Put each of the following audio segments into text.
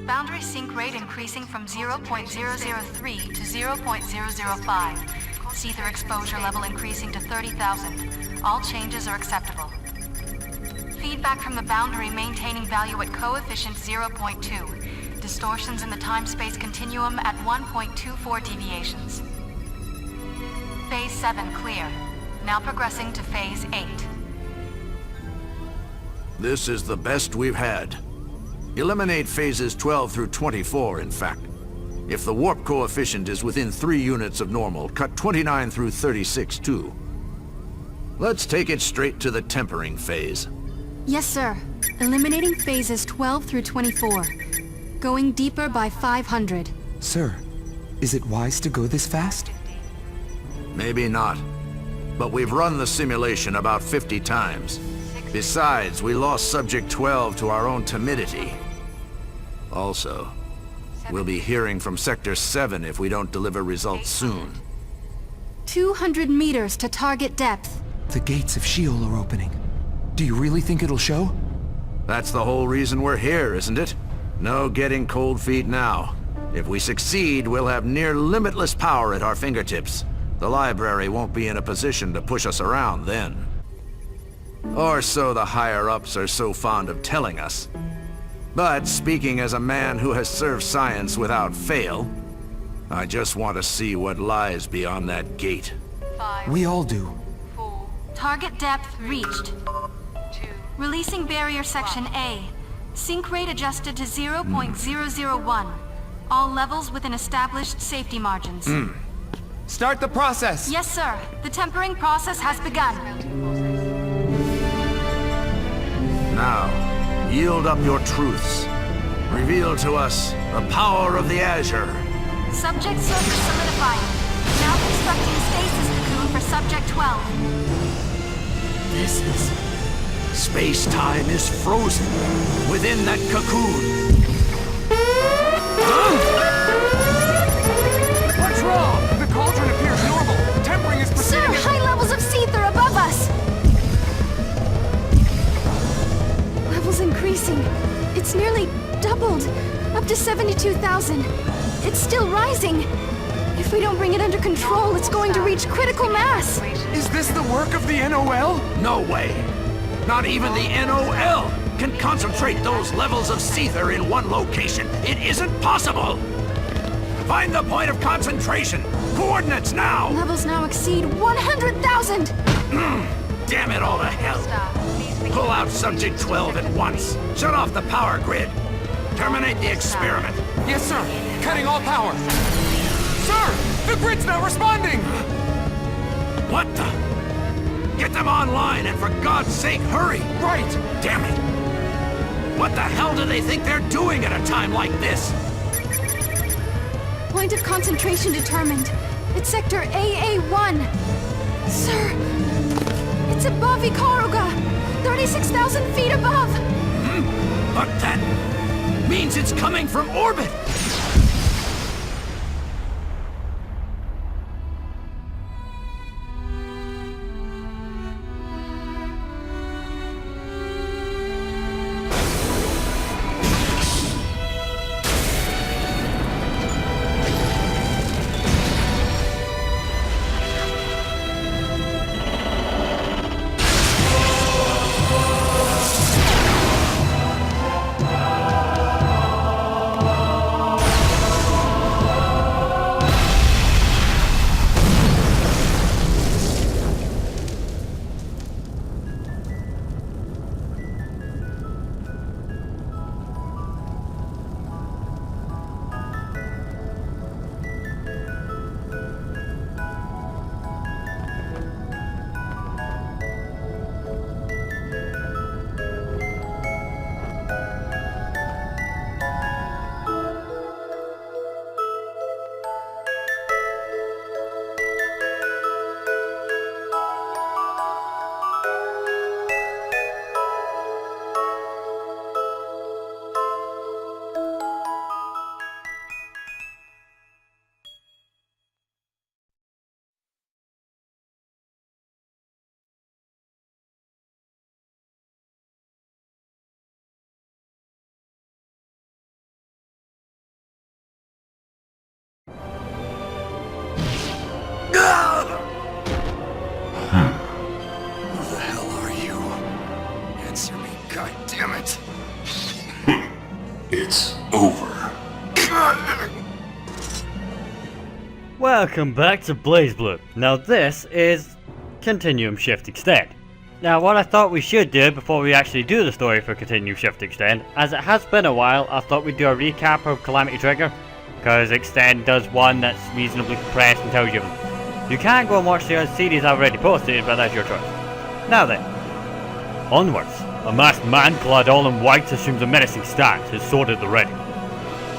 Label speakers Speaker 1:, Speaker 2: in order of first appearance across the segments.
Speaker 1: Boundary sync rate increasing from 0.003 to 0.005. Seether exposure level increasing to 30,000. All changes are acceptable. Feedback from the boundary maintaining value at coefficient 0.2. Distortions in the time-space continuum at 1.24 deviations. Phase 7 clear. Now progressing to Phase 8.
Speaker 2: This is the best we've had. Eliminate phases 12 through 24, in fact. If the warp coefficient is within 3 units of normal, cut 29 through 36 too. Let's take it straight to the tempering phase.
Speaker 3: Yes, sir. Eliminating phases 12 through 24. Going deeper by 500.
Speaker 4: Sir, is it wise to go this fast?
Speaker 2: Maybe not. But we've run the simulation about 50 times. Besides, we lost Subject 12 to our own timidity. Also, we'll be hearing from Sector 7 if we don't deliver results soon.
Speaker 3: 200 meters to target depth.
Speaker 4: The gates of Sheol are opening. Do you really think it'll show?
Speaker 2: That's the whole reason we're here, isn't it? No getting cold feet now. If we succeed, we'll have near limitless power at our fingertips. The library won't be in a position to push us around then. Or so the higher-ups are so fond of telling us. But speaking as a man who has served science without fail, I just want to see what lies beyond that gate.
Speaker 1: 5,
Speaker 4: We all do.
Speaker 1: 4,
Speaker 3: Target depth reached.
Speaker 1: 2,
Speaker 3: Releasing barrier section A. Sync rate adjusted to 0.001. All levels within established safety margins.
Speaker 4: Start the process!
Speaker 3: Yes, sir. The tempering process has begun.
Speaker 2: Now, yield up your truths. Reveal to us the power of the Azure.
Speaker 3: Subject surface solidifying. Now constructing stasis cocoon for Subject 12.
Speaker 2: This is... Space-time is frozen within that cocoon.
Speaker 4: What's wrong? The cauldron appears normal. Tempering is
Speaker 3: Sir,
Speaker 4: proceeding.
Speaker 3: high levels of Seether above us! Levels increasing. It's nearly doubled. Up to 72,000. It's still rising. If we don't bring it under control, it's going to reach critical mass.
Speaker 4: Is this the work of the NOL?
Speaker 2: No way. Not even the NOL can concentrate those levels of Seether in one location. It isn't possible. Find the point of concentration. Coordinates now.
Speaker 3: Levels now exceed 100,000!
Speaker 2: Damn it all to hell. Pull out Subject 12 at once. Shut off the power grid. Terminate the experiment.
Speaker 4: Yes, sir. Cutting all power. Sir! The grid's not responding!
Speaker 2: What the? Get them online and for God's sake, hurry!
Speaker 4: Right!
Speaker 2: Damn it! What the hell do they think they're doing at a time like this?
Speaker 3: Point of concentration determined. It's Sector AA1. Sir, it's above Ikaruga. 36,000 feet above.
Speaker 2: But that means it's coming from orbit!
Speaker 5: Who the hell are you? Answer me, goddammit.
Speaker 6: It's over.
Speaker 7: Welcome back to BlazBlue. Now this is Continuum Shift Extend. Now what I thought we should do before we actually do the story for Continuum Shift Extend, as it has been a while, I thought we'd do a recap of Calamity Trigger, because Extend does one that's reasonably compressed and tells you everything. You can go and watch the series I've already posted, but that's your choice. Now then, onwards. A masked man clad all in white assumes a menacing stance, his sword at the ready.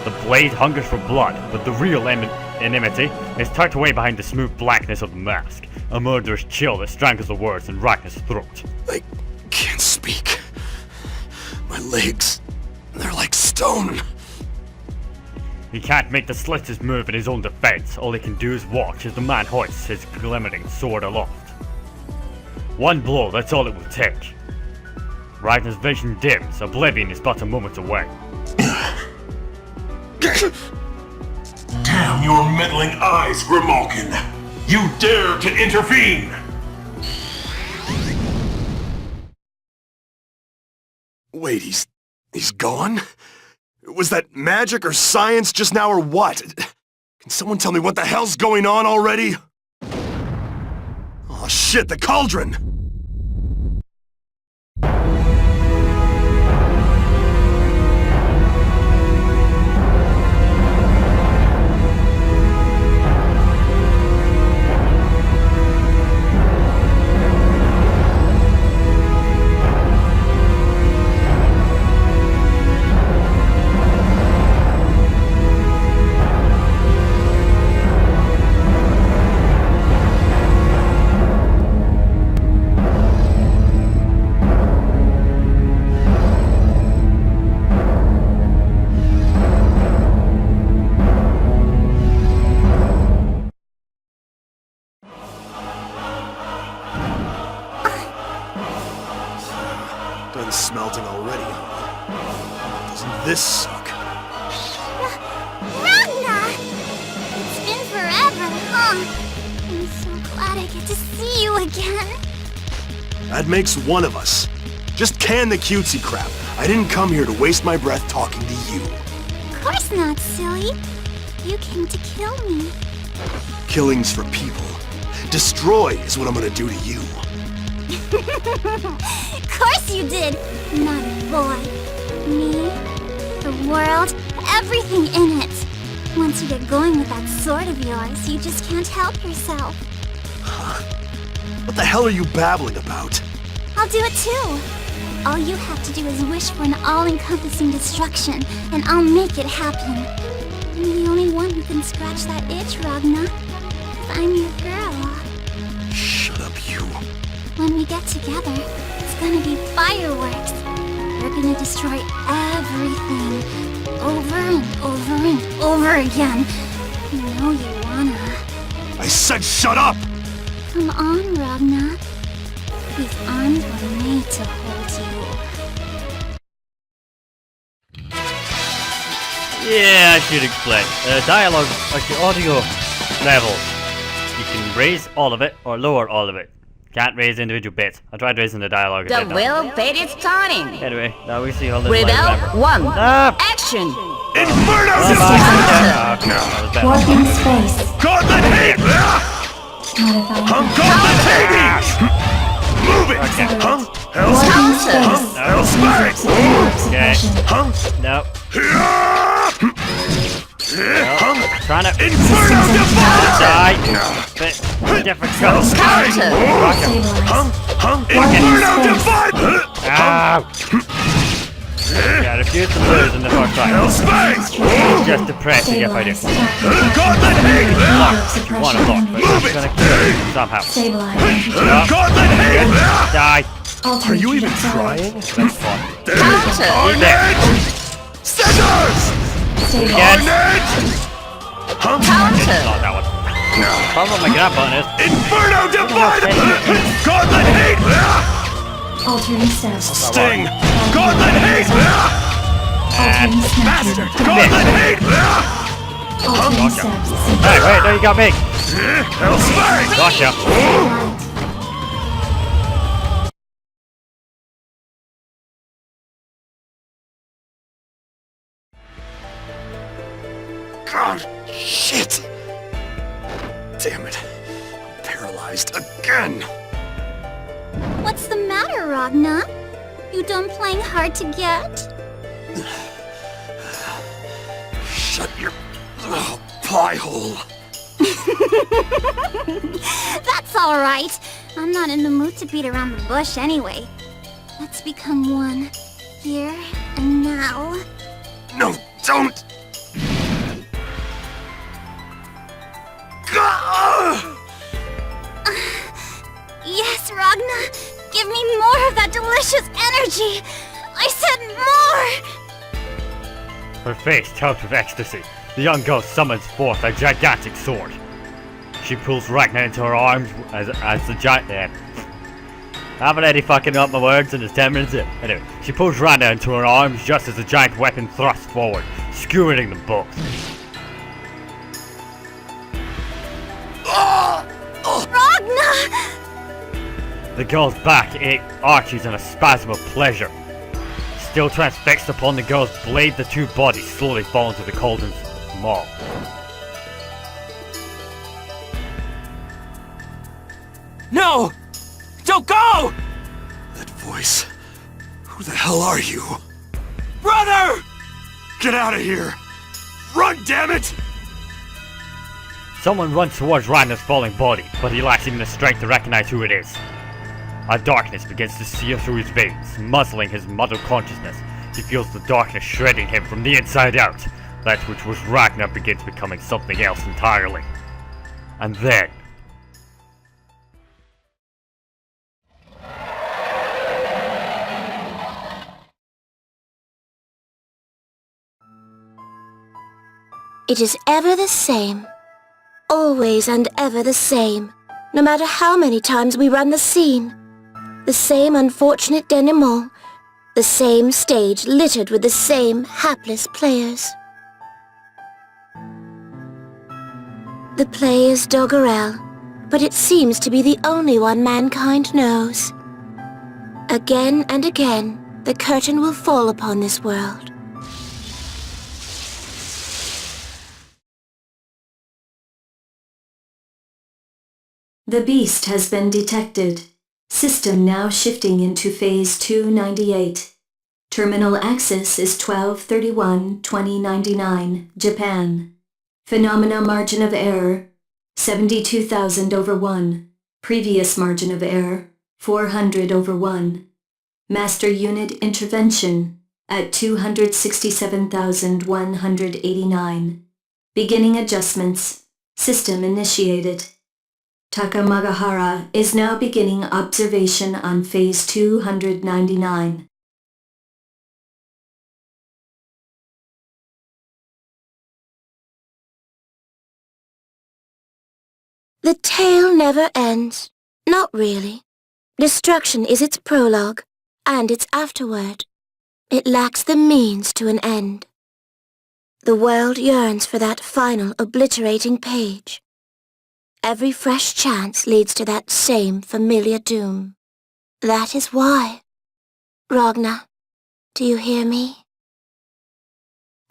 Speaker 7: The blade hungers for blood, but the real enmity is tucked away behind the smooth blackness of the mask, a murderous chill that strangles the words in Ragnar's throat.
Speaker 5: I can't speak. My legs, they're like stone.
Speaker 7: He can't make the slightest move in his own defense. All he can do is watch as the man hoists his glimmering sword aloft. One blow, that's all it will take. Ragnar's vision dims, oblivion is but a moment away.
Speaker 6: Damn your meddling eyes, Grimalkin! You dare to intervene!
Speaker 5: Wait, he's gone? Was that magic or science just now or what? Can someone tell me what the hell's going on already? Oh shit, the cauldron! Done smelting already, huh? Doesn't this suck?
Speaker 8: Ragnar! It's been forever, huh? I'm so glad I get to see you again.
Speaker 5: That makes one of us. Just can the cutesy crap. I didn't come here to waste my breath talking to you.
Speaker 8: Of course not, silly. You came to kill me.
Speaker 5: Killing's for people. Destroy is what I'm gonna do to you.
Speaker 8: Of course you did, naughty boy. Me, the world, everything in it. Once you get going with that sword of yours, you just can't help yourself.
Speaker 5: What the hell are you babbling about?
Speaker 8: I'll do it too. All you have to do is wish for an all-encompassing destruction, and I'll make it happen. I'm the only one who can scratch that itch, Ragnar. 'Cause I'm your girl.
Speaker 5: Shut up, you.
Speaker 8: When we get together, it's gonna be fireworks. We're gonna destroy everything. Over and over and over again. You know you wanna.
Speaker 5: I said shut up!
Speaker 8: Come on, Ragnar. These arms were made to hold you.
Speaker 7: Yeah, I should explain. Dialogue, like the audio level. You can raise all of it or lower all of it. Can't raise individual bits. I tried raising the dialogue.
Speaker 9: The will fate is turning.
Speaker 7: Anyway, now we see how this
Speaker 9: Rebel
Speaker 7: line,
Speaker 9: 1. Action.
Speaker 5: Inferno
Speaker 3: Warping space.
Speaker 5: Gauntlet hate!
Speaker 3: Modifying.
Speaker 5: Gauntlet Hades! Move it!
Speaker 7: Okay.
Speaker 3: Warping space.
Speaker 5: Hellspace!
Speaker 7: Okay.
Speaker 3: Suppression.
Speaker 7: No. Trying to
Speaker 5: Inferno Divide!
Speaker 7: die. Bit difficult.
Speaker 9: Counter.
Speaker 5: Inferno Divide!
Speaker 7: Ow. Yeah, I refuse to lose in the first fight.
Speaker 5: Hellspace!
Speaker 7: It's just depressing if I do.
Speaker 5: Gauntlet hate!
Speaker 7: If you want to block, but it's gonna kill you somehow.
Speaker 3: Stabilize.
Speaker 5: Gauntlet hate!
Speaker 7: Die.
Speaker 5: Are you even trying?
Speaker 7: That's fun.
Speaker 9: Counter.
Speaker 5: Carnage! Scissors!
Speaker 7: Yes.
Speaker 9: Counter.
Speaker 7: Not that one. Problem with my grab button is
Speaker 5: Inferno Divide! Gauntlet hate!
Speaker 3: Altering status.
Speaker 5: Sting! Gauntlet hate!
Speaker 3: Altering snap.
Speaker 5: Bastard! Gauntlet hate!
Speaker 7: Gotcha. Hey, wait, no, you got me. Gotcha.
Speaker 5: God, shit! Damn it. I'm paralyzed again.
Speaker 8: What's the matter, Ragna? You done playing hard to get?
Speaker 5: Shut your pie hole.
Speaker 8: That's alright. I'm not in the mood to beat around the bush anyway. Let's become one. Here and now.
Speaker 5: No, don't!
Speaker 8: Yes, Ragna! Give me more of that delicious energy! I said more!
Speaker 7: Her face tells with ecstasy. The young girl summons forth a gigantic sword. She pulls Ragnar into her arms as the giant... I haven't any fucking up my words and it's 10 minutes in. Anyway, she pulls Ragnar into her arms just as the giant weapon thrusts forward, skewering them both.
Speaker 8: Ragna!
Speaker 7: The girl's back arches in a spasm of pleasure. Still transfixed upon the girl's blade, the two bodies slowly fall into the cauldron's maw.
Speaker 4: No! Don't go!
Speaker 5: That voice. Who the hell are you?
Speaker 4: Brother!
Speaker 5: Get out of here! Run, damn it!
Speaker 7: Someone runs towards Ragnar's falling body, but he lacks even the strength to recognize who it is. A darkness begins to sear through his veins, muzzling his muddled consciousness. He feels the darkness shredding him from the inside out. That which was Ragnar begins becoming something else entirely. And then...
Speaker 10: It is ever the same. Always and ever the same. No matter how many times we run the scene. The same unfortunate denouement. The same stage littered with the same hapless players. The play is doggerel, but it seems to be the only one mankind knows. Again and again, the curtain will fall upon this world.
Speaker 11: The beast has been detected. System now shifting into phase 298. Terminal axis is 12/31/2099, Japan. Phenomena margin of error, 72,000/1. Previous margin of error, 400/1. Master unit intervention at 267,189. Beginning adjustments. System initiated. Takamagahara is now beginning observation on phase 299.
Speaker 10: The tale never ends. Not really. Destruction is its prologue, and its afterword. It lacks the means to an end. The world yearns for that final obliterating page. Every fresh chance leads to that same familiar doom. That is why. Ragna, do you hear me?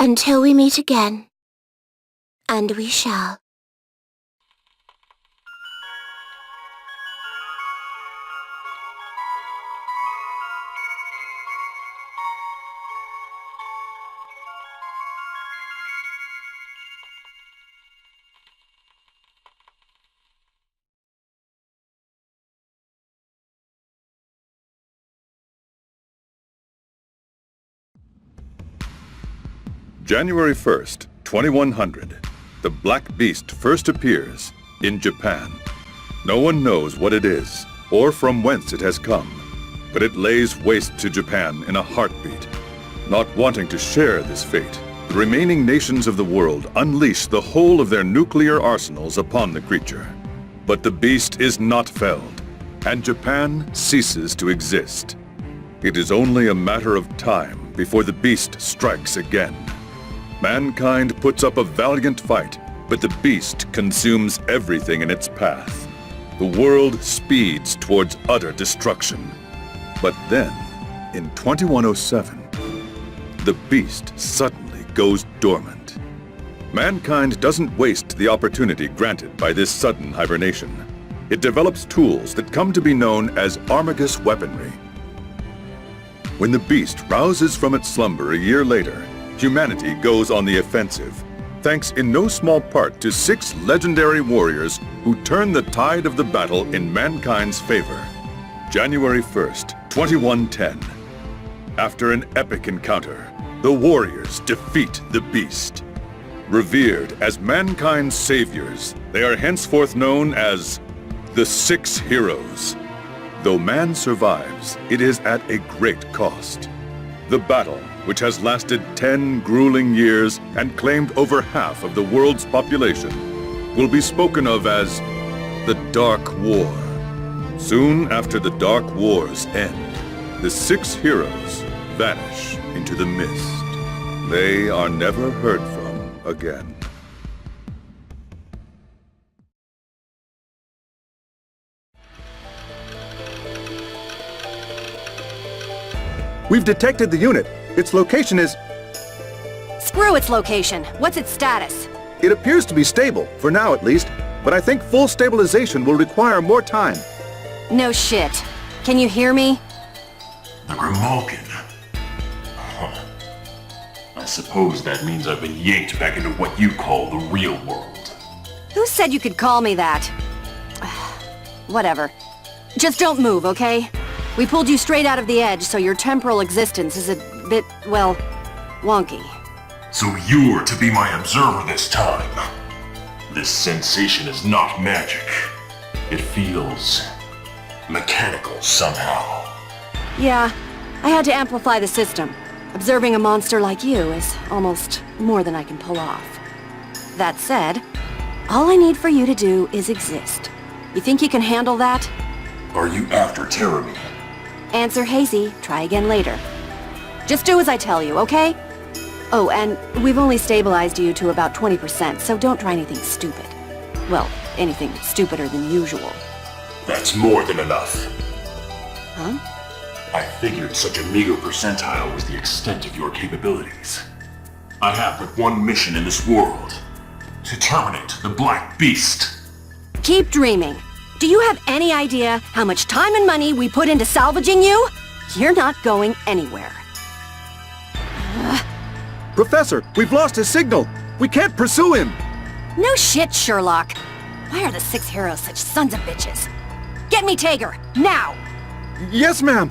Speaker 10: Until we meet again. And we shall.
Speaker 12: January 1st, 2100, the Black Beast first appears in Japan. No one knows what it is, or from whence it has come, but it lays waste to Japan in a heartbeat. Not wanting to share this fate, the remaining nations of the world unleash the whole of their nuclear arsenals upon the creature. But the beast is not felled, and Japan ceases to exist. It is only a matter of time before the beast strikes again. Mankind puts up a valiant fight, but the beast consumes everything in its path. The world speeds towards utter destruction. But then, in 2107, the beast suddenly goes dormant. Mankind doesn't waste the opportunity granted by this sudden hibernation. It develops tools that come to be known as Armagus weaponry. When the beast rouses from its slumber a year later, humanity goes on the offensive, thanks in no small part to 6 legendary warriors who turn the tide of the battle in mankind's favor. January 1st, 2110. After an epic encounter, the warriors defeat the beast. Revered as mankind's saviors, they are henceforth known as the 6 Heroes. Though man survives, it is at a great cost. The battle, which has lasted 10 grueling years and claimed over half of the world's population, will be spoken of as the Dark War. Soon after the Dark War's end, the 6 heroes vanish into the mist. They are never heard from again.
Speaker 13: We've detected the unit. Its location is...
Speaker 14: Screw its location. What's its status?
Speaker 13: It appears to be stable, for now at least, but I think full stabilization will require more time.
Speaker 14: No shit. Can you hear me?
Speaker 6: The Grimalkin. Huh. I suppose that means I've been yanked back into what you call the real world.
Speaker 14: Who said you could call me that? Whatever. Just don't move, okay? We pulled you straight out of the edge, so your temporal existence is a bit, well, wonky.
Speaker 6: So you're to be my observer this time. This sensation is not magic. It feels mechanical somehow.
Speaker 14: Yeah, I had to amplify the system. Observing a monster like you is almost more than I can pull off. That said, all I need for you to do is exist. You think you can handle that?
Speaker 6: Are you after Terramy?
Speaker 14: Answer hazy, try again later. Just do as I tell you, okay? Oh, and we've only stabilized you to about 20%, so don't try anything stupid. Well, anything stupider than usual.
Speaker 6: That's more than enough.
Speaker 14: Huh?
Speaker 6: I figured such a meager percentile was the extent of your capabilities. I have but one mission in this world. To terminate the Black Beast.
Speaker 14: Keep dreaming. Do you have any idea how much time and money we put into salvaging you? You're not going anywhere.
Speaker 13: Professor, we've lost his signal. We can't pursue him.
Speaker 14: No shit, Sherlock. Why are the 6 heroes such sons of bitches? Get me Tager, now!
Speaker 13: Yes, ma'am.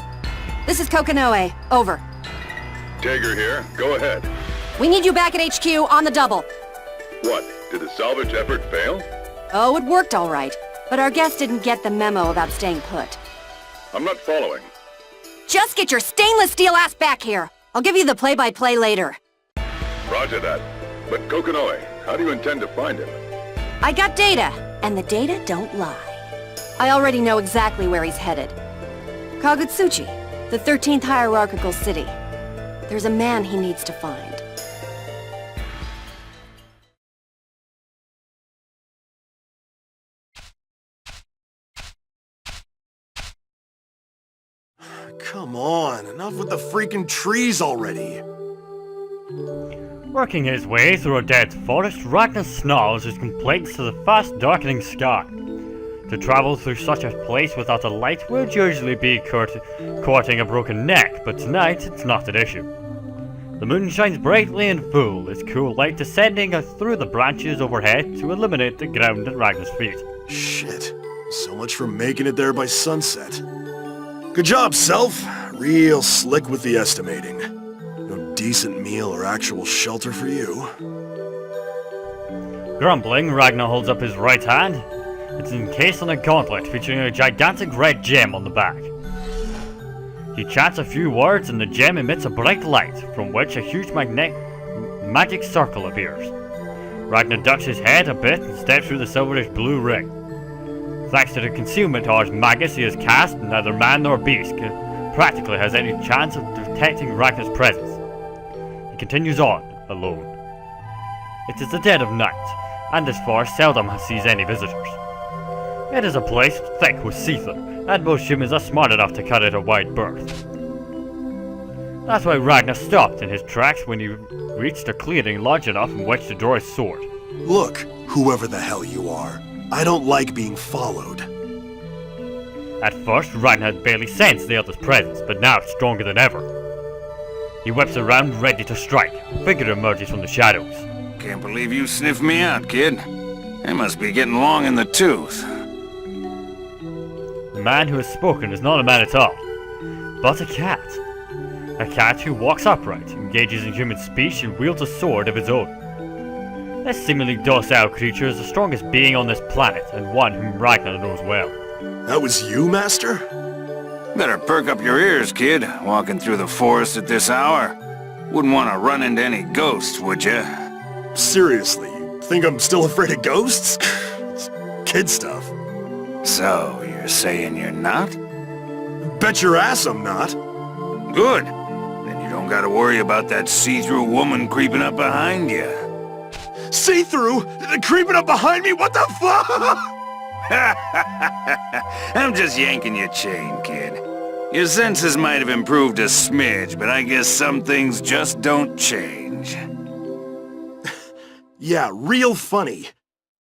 Speaker 14: This is Kokanoe. Over.
Speaker 12: Tager here. Go ahead.
Speaker 14: We need you back at HQ on the double.
Speaker 12: What? Did the salvage effort fail?
Speaker 14: Oh, it worked all right. But our guest didn't get the memo about staying put.
Speaker 12: I'm not following.
Speaker 14: Just get your stainless steel ass back here. I'll give you the play-by-play later.
Speaker 12: Roger that. But Kokanoe, how do you intend to find him?
Speaker 14: I got data, and the data don't lie. I already know exactly where he's headed. Kagutsuchi, the 13th hierarchical city. There's a man he needs to find.
Speaker 5: Come on, enough with the freaking trees already.
Speaker 7: Working his way through a dense forest, Ragnar snarls his complaints to the fast darkening sky. To travel through such a place without a light would usually be courting a broken neck, but tonight it's not an issue. The moon shines brightly and full, its cool light descending through the branches overhead to illuminate the ground at Ragnar's feet.
Speaker 5: Shit, so much for making it there by sunset. Good job, Self. Real slick with the estimating. No decent meal or actual shelter for you.
Speaker 7: Grumbling, Ragnar holds up his right hand. It's encased in a gauntlet featuring a gigantic red gem on the back. He chants a few words and the gem emits a bright light, from which a huge magic circle appears. Ragnar ducks his head a bit and steps through the silverish blue ring. Thanks to the concealment Ars Magus he has cast, neither man nor beast practically has any chance of detecting Ragnar's presence. He continues on, alone. It is the dead of night, and this forest seldom sees any visitors. It is a place thick with seether, and most humans are smart enough to cut it a wide berth. That's why Ragnar stopped in his tracks when he reached a clearing large enough in which to draw his sword.
Speaker 5: Look, whoever the hell you are, I don't like being followed.
Speaker 7: At first, Ragnar had barely sensed the other's presence, but now it's stronger than ever. He whips around, ready to strike. A figure emerges from the shadows.
Speaker 2: Can't believe you sniffed me out, kid. I must be getting long in the tooth.
Speaker 7: The man who has spoken is not a man at all, but a cat. A cat who walks upright, engages in human speech, and wields a sword of its own. This seemingly docile creature is the strongest being on this planet, and one whom Ragnar knows well.
Speaker 5: That was you, Master?
Speaker 2: Better perk up your ears, kid, walking through the forest at this hour. Wouldn't want to run into any ghosts, would ya?
Speaker 5: Seriously, you think I'm still afraid of ghosts? It's kid stuff.
Speaker 2: So, you're saying you're not?
Speaker 5: Bet your ass I'm not.
Speaker 2: Good. Then you don't gotta worry about that see-through woman creeping up behind you.
Speaker 5: See-through? Creeping up behind me? What the fuck?
Speaker 2: I'm just yanking your chain, kid. Your senses might have improved a smidge, but I guess some things just don't change.
Speaker 5: Yeah, real funny.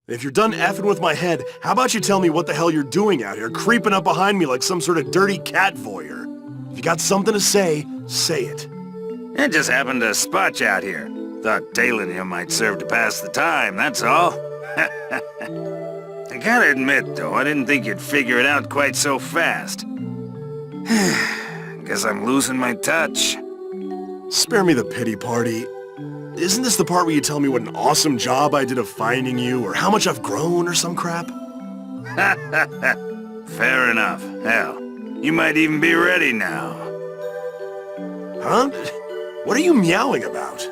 Speaker 5: If you're done effing with my head, how about you tell me what the hell you're doing out here, creeping up behind me like some sort of dirty cat voyeur? If you got something to say it.
Speaker 2: It just happened to spot you out here. Thought tailing you might serve to pass the time, that's all. I gotta admit, though, I didn't think you'd figure it out quite so fast. Guess I'm losing my touch.
Speaker 5: Spare me the pity party. Isn't this the part where you tell me what an awesome job I did of finding you, or how much I've grown, or some crap?
Speaker 2: Fair enough. Hell, you might even be ready now.
Speaker 5: Huh? What are you meowing about?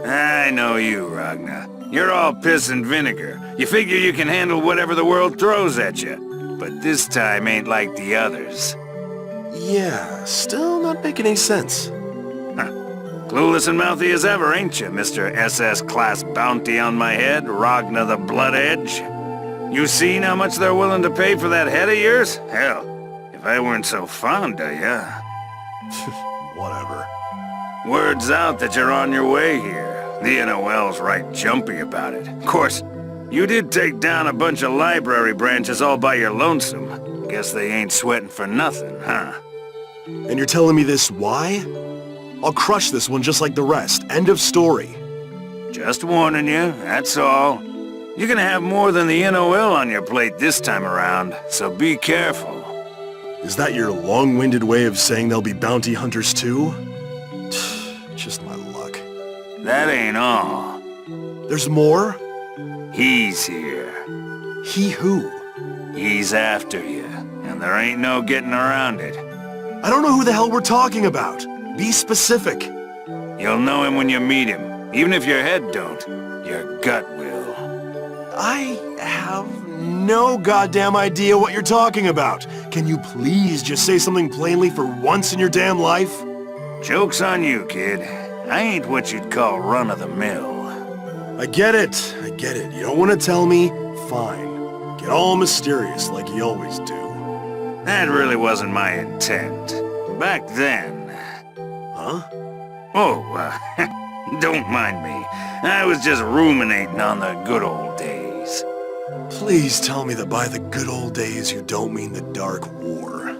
Speaker 2: I know you, Ragnar. You're all piss and vinegar. You figure you can handle whatever the world throws at you. But this time ain't like the others.
Speaker 5: Yeah, still not making any sense.
Speaker 2: Clueless and mouthy as ever, ain't you, Mr. SS-class bounty on my head, Ragnar the Blood Edge? You seen how much they're willing to pay for that head of yours? Hell, if I weren't so fond of ya.
Speaker 5: Whatever.
Speaker 2: Word's out that you're on your way here. The NOL's right jumpy about it. Of course, you did take down a bunch of library branches all by your lonesome. Guess they ain't sweating for nothing, huh?
Speaker 5: And you're telling me this why? I'll crush this one just like the rest. End of story.
Speaker 2: Just warning you, that's all. You're gonna have more than the NOL on your plate this time around, so be careful.
Speaker 5: Is that your long-winded way of saying there'll be bounty hunters too? Just my luck.
Speaker 2: That ain't all.
Speaker 5: There's more?
Speaker 2: He's here.
Speaker 5: He who?
Speaker 2: He's after you, and there ain't no getting around it.
Speaker 5: I don't know who the hell we're talking about. Be specific.
Speaker 2: You'll know him when you meet him. Even if your head don't, your gut will.
Speaker 5: I have no goddamn idea what you're talking about. Can you please just say something plainly for once in your damn life?
Speaker 2: Joke's on you, kid. I ain't what you'd call run-of-the-mill.
Speaker 5: I get it. You don't want to tell me? Fine. Get all mysterious like you always do.
Speaker 2: That really wasn't my intent. Back then.
Speaker 5: Huh?
Speaker 2: Oh, don't mind me. I was just ruminating on the good old days.
Speaker 5: Please tell me that by the good old days you don't mean the Dark War.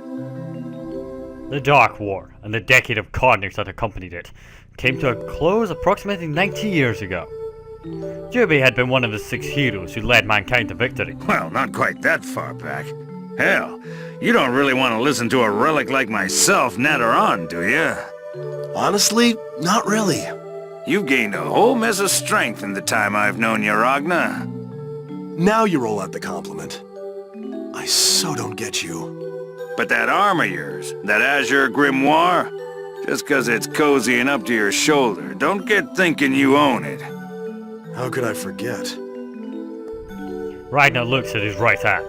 Speaker 7: The Dark War, and the decade of carnage that accompanied it, came to a close approximately 90 years ago. Juby had been one of the 6 heroes who led mankind to victory.
Speaker 2: Well, not quite that far back. Hell, you don't really want to listen to a relic like myself natter on, do you?
Speaker 5: Honestly, not really.
Speaker 2: You've gained a whole mess of strength in the time I've known you, Ragnar.
Speaker 5: Now you roll out the compliment. I so don't get you.
Speaker 2: But that arm of yours, that Azure Grimoire, just 'cause it's cozying up to your shoulder, don't get thinking you own it.
Speaker 5: How could I forget?
Speaker 7: Ragnar looks at his right hand.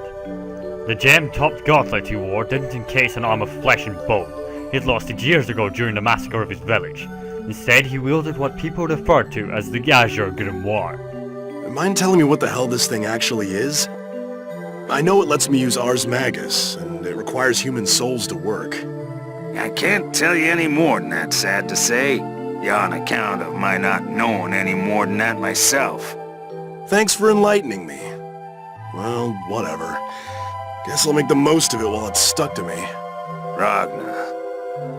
Speaker 7: The gem-topped gauntlet he wore didn't encase an arm of flesh and bone. He'd lost it years ago during the massacre of his village. Instead, he wielded what people referred to as the Azure Grimoire.
Speaker 5: Mind telling me what the hell this thing actually is? I know it lets me use Ars Magus, and it requires human souls to work.
Speaker 2: I can't tell you any more than that, sad to say. On account of my not knowing any more than that myself.
Speaker 5: Thanks for enlightening me. Well, whatever. Guess I'll make the most of it while it's stuck to me.
Speaker 2: Ragnar.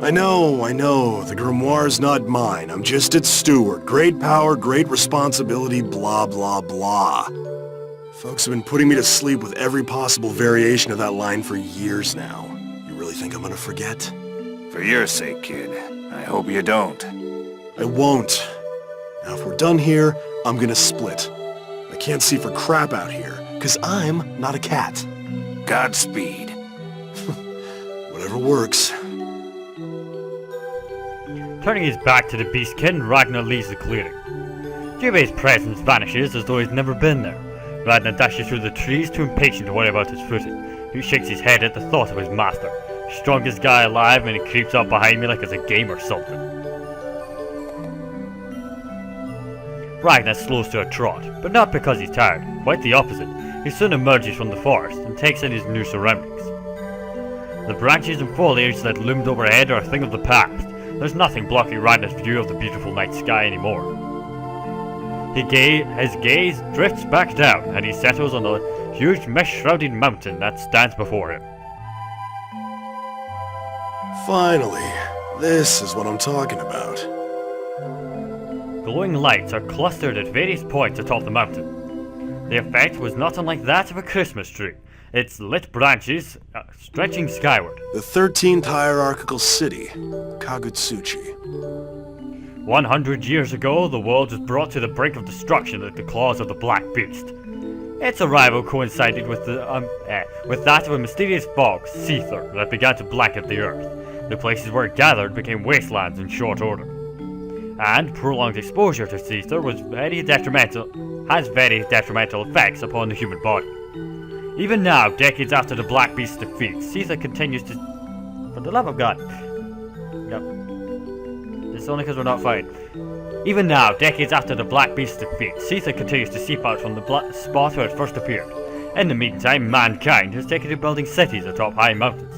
Speaker 5: I know. The grimoire's not mine. I'm just its steward. Great power, great responsibility, blah, blah, blah. Folks have been putting me to sleep with every possible variation of that line for years now. You really think I'm gonna forget?
Speaker 2: For your sake, kid. I hope you don't.
Speaker 5: I won't. Now, if we're done here, I'm gonna split. I can't see for crap out here, 'cause I'm not a cat.
Speaker 2: Godspeed.
Speaker 5: Whatever works.
Speaker 7: Turning his back to the beastkin, Ragnar leaves the clearing. Jubei's presence vanishes as though he's never been there. Ragnar dashes through the trees, too impatient to worry about his footing. He shakes his head at the thought of his master. Strongest guy alive, and he creeps up behind me like it's a game or something. Ragnar slows to a trot, but not because he's tired. Quite the opposite. He soon emerges from the forest and takes in his new surroundings. The branches and foliage that loomed overhead are a thing of the past. There's nothing blocking Ragnar's view of the beautiful night sky anymore. His gaze drifts back down, and he settles on the huge mist-shrouded mountain that stands before him.
Speaker 5: Finally, this is what I'm talking about.
Speaker 7: Glowing lights are clustered at various points atop the mountain. The effect was not unlike that of a Christmas tree, its lit branches stretching skyward.
Speaker 5: The 13th hierarchical city, Kagutsuchi.
Speaker 7: 100 years ago, the world was brought to the brink of destruction at the claws of the Black Beast. Its arrival coincided with that of a mysterious fog, Seether, that began to blanket the earth. The places where it gathered became wastelands in short order. And prolonged exposure to Seether has very detrimental effects upon the human body. Even now, decades after the Black Beast's defeat, Seether continues to... For the love of God. Yep. It's only because we're not fighting. Even now, decades after the Black Beast's defeat, Seether continues to seep out from the spot where it first appeared. In the meantime, mankind has taken to building cities atop high mountains,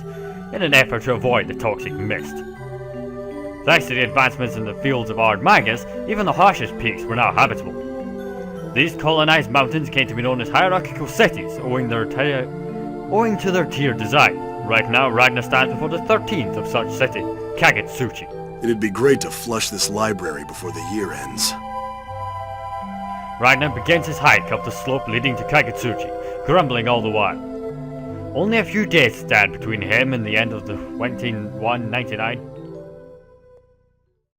Speaker 7: in an effort to avoid the toxic mist. Thanks to the advancements in the fields of Ard Magus, even the harshest peaks were now habitable. These colonized mountains came to be known as hierarchical cities, owing to their tiered design. Right now, Ragnar stands before the 13th of such city, Kagutsuchi.
Speaker 5: It'd be great to flush this library before the year ends.
Speaker 7: Ragnar begins his hike up the slope leading to Kagutsuchi, grumbling all the while. Only a few days stand between him and the end of the 2199.